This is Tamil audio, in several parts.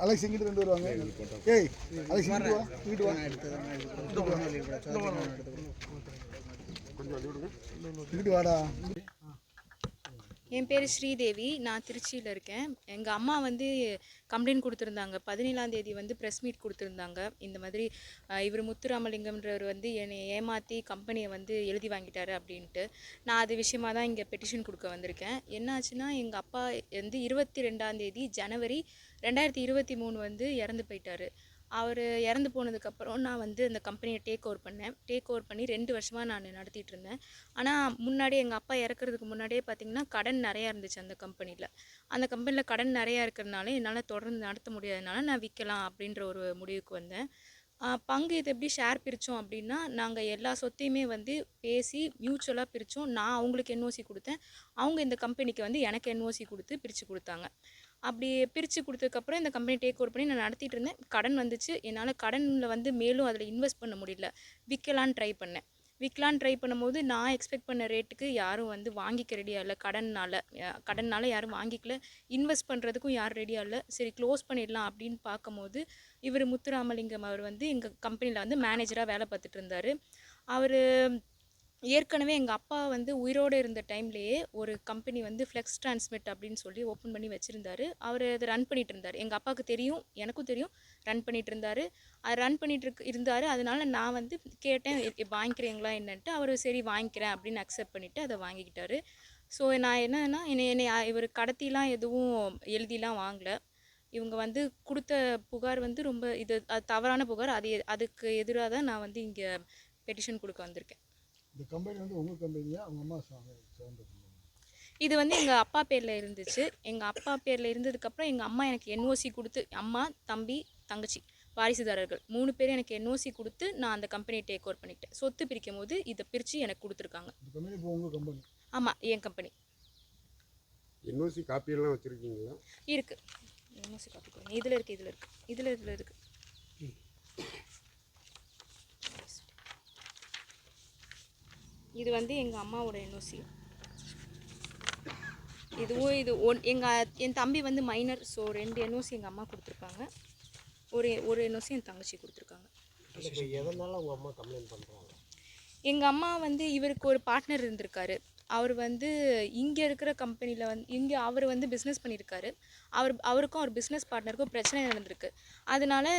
அலெக்ஸ் இங்கிட்டு ரெண்டு வருவாங்க. ஏய் அலெக்ஸ் இங்கிட்டு வா, இங்கிட்டு வா, இங்கிட்டு வாடா. என் பேர் ஸ்ரீதேவி. நான் திருச்சியில் இருக்கேன். எங்கள் அம்மா வந்து கம்ப்ளைண்ட் கொடுத்துருந்தாங்க. 17ஆம் தேதி வந்து ப்ரெஸ் மீட் கொடுத்துருந்தாங்க. இந்த மாதிரி இவர் முத்துராமலிங்கம்ன்றவர் வந்து என்னை ஏமாற்றி கம்பெனியை வந்து எழுதி வாங்கிட்டாரு அப்படின்ட்டு. நான் அது விஷயமாக தான் இங்கே பெட்டிஷன் கொடுக்க வந்திருக்கேன். என்னாச்சுன்னா எங்கள் அப்பா வந்து 22ஆம் தேதி ஜனவரி 2023 வந்து இறந்து போயிட்டார். அவர் இறந்து போனதுக்கப்புறம் நான் வந்து அந்த கம்பெனியை டேக் ஓவர் பண்ணேன். டேக் ஓவர் பண்ணி 2 வருஷமாக நான் நடத்திட்டு இருந்தேன். ஆனால் முன்னாடியே எங்கள் அப்பா இறக்குறதுக்கு முன்னாடியே பார்த்திங்கன்னா கடன் நிறையா இருந்துச்சு அந்த கம்பெனியில். அந்த கம்பெனியில் கடன் நிறையா இருக்கிறதுனால என்னால் தொடர்ந்து நடத்த முடியாதனால நான் விற்கலாம் அப்படின்ற ஒரு முடிவுக்கு வந்தேன். பங்கு இது எப்படி ஷேர் பிரித்தோம் அப்படின்னா, நாங்கள் எல்லா சொத்தையுமே வந்து பேசி மியூச்சுவலாக பிரித்தோம். நான் அவங்களுக்கு என்ஓசி கொடுத்தேன். அவங்க இந்த கம்பெனிக்கு வந்து எனக்கு என்ஓசி கொடுத்து பிரித்து கொடுத்தாங்க. அப்படி பிரித்து கொடுத்ததுக்கப்புறம் இந்த கம்பெனி டேக் ஓவர் பண்ணி நான் நடத்திட்டு இருந்தேன். கடன் வந்துச்சு. என்னால் கடனில் வந்து மேலும் அதில் இன்வெஸ்ட் பண்ண முடியல. விற்கலான்னு ட்ரை பண்ணேன். விற்கலான்னு ட்ரை பண்ணும்போது நான் எக்ஸ்பெக்ட் பண்ண ரேட்டுக்கு யாரும் வந்து வாங்கிக்க ரெடியாக இல்லை. கடனால் யாரும் வாங்கிக்கல. இன்வெஸ்ட் பண்ணுறதுக்கும் யாரும் ரெடியாக இல்லை. சரி க்ளோஸ் பண்ணிடலாம் அப்படின்னு பார்க்கும்போது இவர் முத்துராமலிங்கம் அவர் வந்து எங்கள் கம்பெனியில் வந்து மேனேஜராக வேலை பார்த்துட்டு இருந்தார். அவர் ஏற்கனவே எங்கள் அப்பா வந்து உயிரோடு இருந்த டைம்லேயே ஒரு கம்பெனி வந்து ஃப்ளெக்ஸ் டிரான்ஸ்மிட் அப்படின்னு சொல்லி ஓப்பன் பண்ணி வச்சுருந்தாரு. அவர் அதை ரன் பண்ணிகிட்டு இருந்தார். எங்கள் அப்பாவுக்கு தெரியும், எனக்கும் தெரியும், ரன் பண்ணிகிட்டு இருந்தார். அது ரன் பண்ணிகிட்டு இருந்தார். அதனால நான் வந்து கேட்டேன், வாங்கிக்கிறீங்களா என்னன்ட்டு. அவர் சரி வாங்கிக்கிறேன் அப்படின்னு அக்செப்ட் பண்ணிவிட்டு அதை வாங்கிக்கிட்டாரு. ஸோ நான் என்னன்னா என்னை இவர் கடத்திலாம் எதுவும் எழுதிலாம் வாங்கலை. இவங்க வந்து கொடுத்த புகார் வந்து ரொம்ப அது தவறான புகார். அதுக்கு எதிராக தான் நான் வந்து இங்கே பெட்டிஷன் கொடுக்க வந்திருக்கேன். இந்த கம்பெனி வந்து உங்கள் கம்பெனியா, அவங்க அம்மா சார்ந்த கம்பெனி? இது வந்து எங்கள் அப்பா பேரில் இருந்துச்சு. எங்கள் அப்பா பேரில் இருந்ததுக்கப்புறம் எங்கள் அம்மா எனக்கு என்ஓசி கொடுத்து, அம்மா, தம்பி, தங்கச்சி வாரிசுதாரர்கள் 3 பேரும் எனக்கு என்ஓசி கொடுத்து நான் அந்த கம்பெனியை டேக் ஓவர் பண்ணிக்கிட்டேன். சொத்து பிரிக்கும் போது இதை பிரித்து எனக்கு கொடுத்துருக்காங்க. இந்த கம்பெனி இப்போ உங்கள் கம்பெனி? ஆமாம், என் கம்பெனி. என்ஓசி காப்பியெல்லாம் வச்சுருக்கீங்களா? இருக்குது. என்ஓசி காப்பி கொடுங்க. இதில் இருக்குது. இது வந்து எங்கள் அம்மாவோட என்ஓசி. இதுவும் என் தம்பி வந்து மைனர். ஸோ 2 என்ஓசி எங்கள் அம்மா கொடுத்துருக்காங்க. ஒரு என்ஓசி என் தங்கச்சி கொடுத்துருக்காங்க. எதனால உங்கள் அம்மா கம்ப்ளைண்ட் பண்ணுறாங்க? எங்கள் அம்மா வந்து இவருக்கு ஒரு பார்ட்னர் இருந்திருக்காரு. அவர் வந்து இங்கே இருக்கிற கம்பெனியில் வந்து அவர் வந்து பிஸ்னஸ் பண்ணியிருக்காரு. அவருக்கும் அவர் பிஸ்னஸ் பார்ட்னருக்கும் பிரச்சனை நடந்திருக்கு. அதனால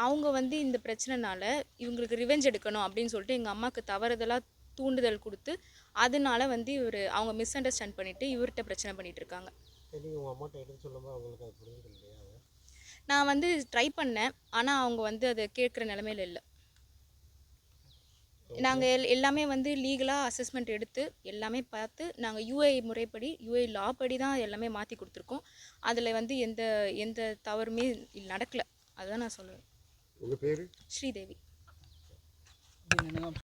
அவங்க வந்து இந்த பிரச்சனைனால இவங்களுக்கு ரிவெஞ்ச் எடுக்கணும் அப்படின்னு சொல்லிட்டு எங்கள் அம்மாவுக்கு தவறுதலாக தூண்டுதல் கொடுத்து அதனால வந்து அவங்க மிஸ் அண்டர்ஸ்டாண்ட் பண்ணிவிட்டு இவர்கிட்ட பிரச்சனை பண்ணிகிட்டு இருக்காங்க. உங்கள் அம்மாட்ட எடுத்து சொல்லும்போது அவங்களுக்கு அது புரியுது இல்லையா? நான் வந்து ட்ரை பண்ணேன். ஆனால் அவங்க வந்து அதை கேட்குற நிலமையில இல்லை. நாங்கள் எல்லாமே வந்து லீகலாக அசஸ்மெண்ட் எடுத்து எல்லாமே பார்த்து நாங்கள் யூஏ முறைப்படி யூஏ லா படி தான் எல்லாமே மாற்றி கொடுத்துருக்கோம். அதில் வந்து எந்த தவறுமே நடக்கலை. அதுதான் நான் சொல்லுவேன். உங்கள் பேர்? ஸ்ரீதேவி.